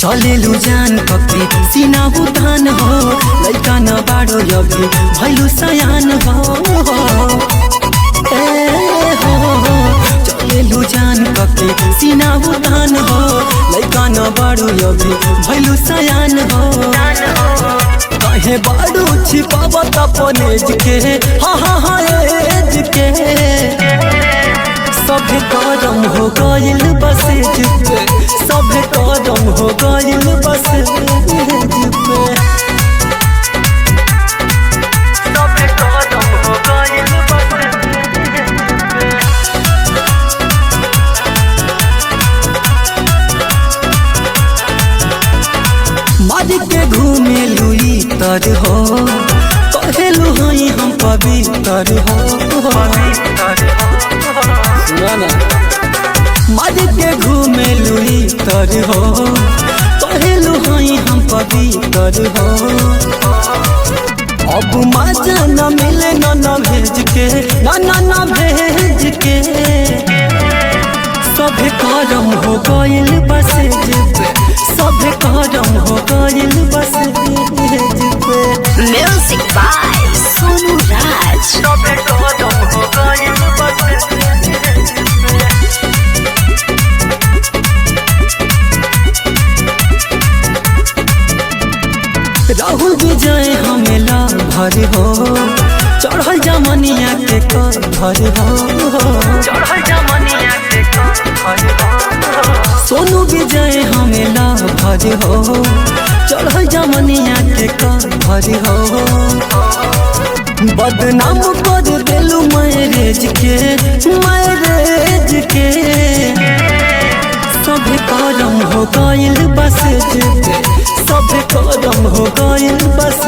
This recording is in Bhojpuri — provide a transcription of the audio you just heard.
चलेलु जान कके सीना उतान हो लैका न बाडो अभी भैलु सयान हो चलेलु जान कके सीना उतान हो लैका न बाडो अभी भैलु सयान हो कहे बाडू छिपावत अपन एज के हाँ एज के सभे करम हो गइल बस पे सभे करम हो गइल बस पे सभे करम हो गइल बस मारी के घूमे लुई तर हो कहेलु हई हम पवित्र हो मारी के घूमे लुई तर हो कहेलु हई हम पवित्र हो अब मजा न मिले न भेज के न भेज के सभे करम हो गइल बस पे सभे करम हो गइल बस पे Music by Sonu Raj. सभे करम हो गइल बस राहुल विजय हमेला भर हो चढ़ल जमनिया के घर हो चढ़ल जमनिया के घर हो सोनू विजय हमेला भर हो चढ़ल जमनिया के घर हो बदनाम कर देलू मैरेज के सभे करम हो गइल बस पे सभे करम हो गइल बस